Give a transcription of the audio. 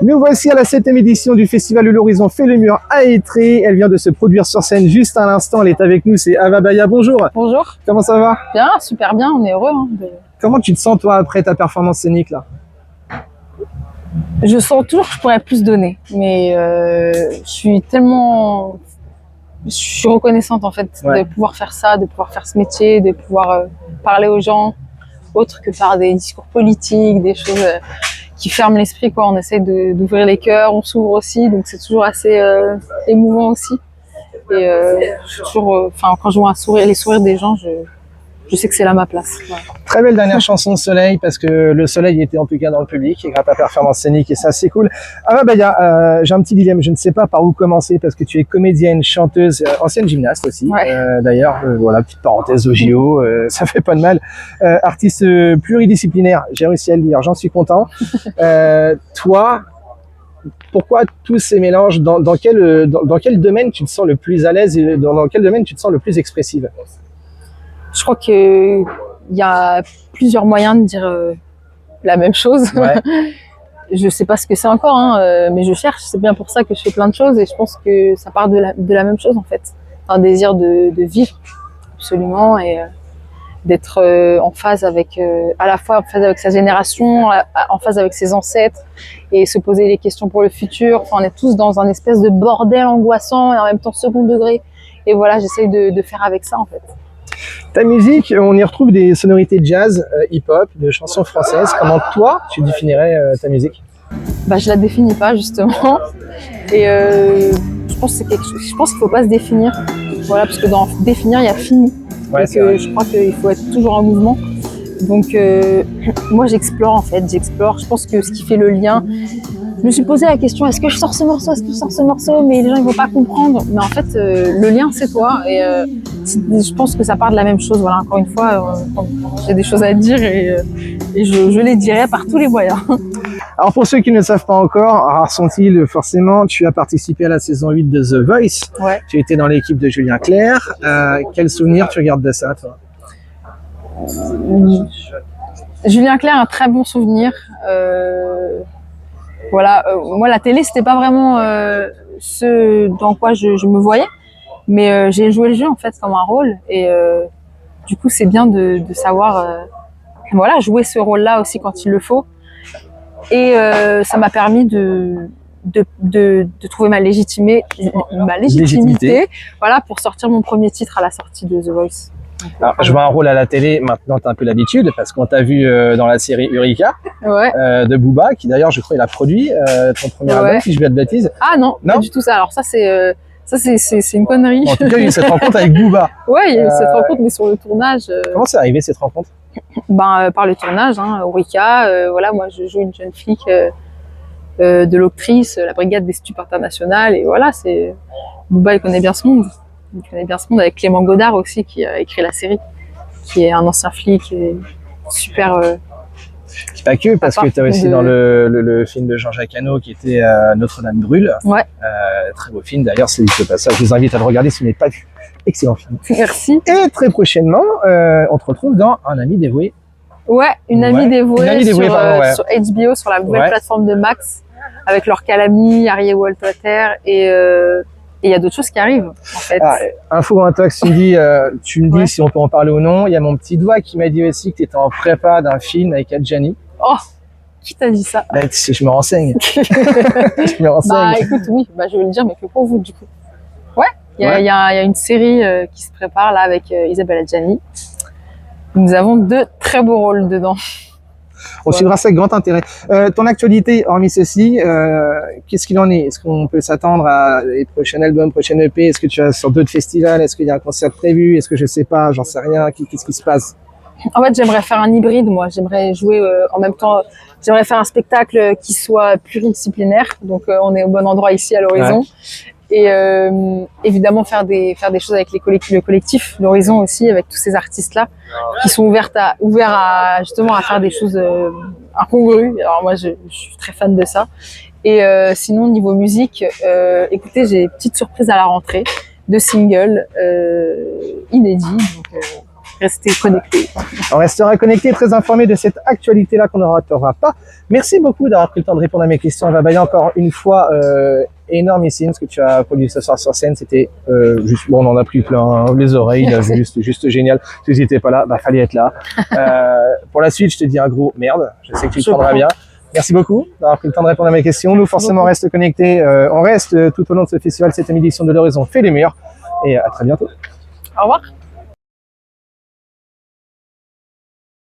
Nous voici à la 7e édition du Festival de l'Horizon Fait le Mur à Étré. Elle vient de se produire sur scène juste à l'instant. Elle est avec nous, c'est Ava Baya. Bonjour. Bonjour. Comment ça va? Bien, super bien, on est heureux. Comment tu te sens toi après ta performance scénique là? Je sens toujours que je pourrais plus donner, mais je suis reconnaissante en fait de pouvoir faire ça, de pouvoir faire ce métier, de pouvoir parler aux gens, autre que par des discours politiques, des choses qui ferment l'esprit quoi. On essaie d'ouvrir les cœurs, on s'ouvre aussi, donc c'est toujours assez émouvant aussi. Et je suis toujours, quand je vois les sourires des gens, je sais que c'est là ma place. Ouais. Très belle dernière chanson Soleil, parce que le soleil était en tout cas dans le public et grâce à ta performance scénique, et ça c'est cool. Ava Baya, j'ai un petit dilemme, je ne sais pas par où commencer parce que tu es comédienne, chanteuse, ancienne gymnaste aussi. Ouais. D'ailleurs, voilà, petite parenthèse au JO, ça fait pas de mal. Artiste pluridisciplinaire, j'ai réussi à le dire, j'en suis content. Toi, pourquoi tous ces mélanges, dans quel domaine tu te sens le plus à l'aise et dans quel domaine tu te sens le plus expressive? Je crois qu'il y a plusieurs moyens de dire la même chose. Ouais. Je sais pas ce que c'est encore, mais je cherche. C'est bien pour ça que je fais plein de choses et je pense que ça part de la même chose en fait. Un désir de vivre absolument et d'être en phase avec, à la fois en phase avec sa génération, en phase avec ses ancêtres et se poser les questions pour le futur. Enfin, on est tous dans un espèce de bordel angoissant et en même temps second degré. Et voilà, j'essaye de faire avec ça en fait. Ta musique, on y retrouve des sonorités jazz, hip-hop, de chansons françaises. Comment toi, tu définirais ta musique? Bah, je la définis pas justement. Et je pense qu'il faut pas se définir. Voilà, parce que dans définir, il y a fini. Ouais, donc je crois qu'il faut être toujours en mouvement. Donc moi j'explore en fait, Je pense que ce qui fait le lien. Je me suis posé la question, est-ce que je sors ce morceau, mais les gens ils vont pas comprendre. Mais en fait, le lien c'est toi et je pense que ça part de la même chose. Voilà, encore une fois, j'ai des choses à dire et je les dirai par tous les moyens. Alors pour ceux qui ne le savent pas encore, rares sont-ils forcément, tu as participé à la saison 8 de The Voice. Ouais. Tu étais dans l'équipe de Julien Clerc. Quel souvenir tu regardes de ça, toi? Julien Clerc, un très bon souvenir. Voilà, moi la télé c'était pas vraiment ce dans quoi je me voyais, mais j'ai joué le jeu en fait comme un rôle et du coup c'est bien de savoir voilà jouer ce rôle-là aussi quand il le faut et ça m'a permis de trouver ma légitimité voilà pour sortir mon premier titre à la sortie de The Voice. Alors, je vois un rôle à la télé, maintenant tu as un peu l'habitude, parce qu'on t'a vu dans la série Eureka de Booba, qui d'ailleurs je crois il a produit ton premier album, si je dis pas de bêtises. Ah non, pas du tout ça. Alors ça c'est une connerie. En tout cas il y a eu cette rencontre avec Booba. Ouais, il y a eu cette rencontre, mais sur le tournage. Comment c'est arrivé cette rencontre? Par le tournage, Eureka, voilà, moi je joue une jeune flic de l'Octrice, la brigade des stupes internationales, et voilà, Booba il connaît bien ce monde. Il connaît bien ce monde avec Clément Godard aussi qui a écrit la série, qui est un ancien flic et super. Pas que, parce que tu as aussi dans le film de Jean-Jacques Hano qui était Notre-Dame brûle. Ouais. Très beau film d'ailleurs, c'est ce passage. Je vous invite à le regarder si vous n'avez pas vu. Excellent film. Merci. Et très prochainement, on te retrouve dans Un ami dévoué. Ouais, Une amie dévouée, sur HBO, sur la nouvelle plateforme de Max, avec Laure Calamy, Arié Walter et il y a d'autres choses qui arrivent, en fait. Info intox, tu me dis si on peut en parler ou non. Il y a mon petit doigt qui m'a dit aussi que tu étais en prépa d'un film avec Adjani. Oh, qui t'a dit ça? Je me renseigne. Je me renseigne. Bah écoute, oui, je vais le dire, mais que pour vous, du coup. Ouais, il y a une série qui se prépare là avec Isabelle Adjani. Nous avons 2 très beaux rôles dedans. On suivra ça avec grand intérêt. Ton actualité, hormis ceci, qu'est-ce qu'il en est? Est-ce qu'on peut s'attendre à les prochains albums, prochaines EP? Est-ce que tu as sur d'autres festivals? Est-ce qu'il y a un concert prévu? Est-ce que je sais pas? J'en sais rien. Qu'est-ce qui se passe? En fait, j'aimerais faire un hybride, moi. J'aimerais jouer en même temps. J'aimerais faire un spectacle qui soit pluridisciplinaire. Donc, on est au bon endroit ici à l'Horizon. Ouais. Et évidemment faire des choses avec le collectif l'Horizon aussi, avec tous ces artistes là qui sont ouverts à justement à faire des choses incongrues. Alors moi je suis très fan de ça. Et sinon niveau musique, écoutez, j'ai une petite surprise à la rentrée, 2 singles inédits, donc rester connecté. On restera connecté, très informé de cette actualité-là qu'on ne ratera pas. Merci beaucoup d'avoir pris le temps de répondre à mes questions. Vabaye, encore une fois, énormissime ce que tu as produit ce soir sur scène. C'était juste, bon, on en a pris plein les oreilles, là, juste génial. Si tu n'étais pas là, fallait être là. Pour la suite, je te dis un gros merde. Je sais que tu le prendras bien. Merci beaucoup d'avoir pris le temps de répondre à mes questions. Nous, forcément, on reste connectés. On reste tout au long de ce festival, 7e édition de l'Horizon fait les murs. Et à très bientôt. Au revoir.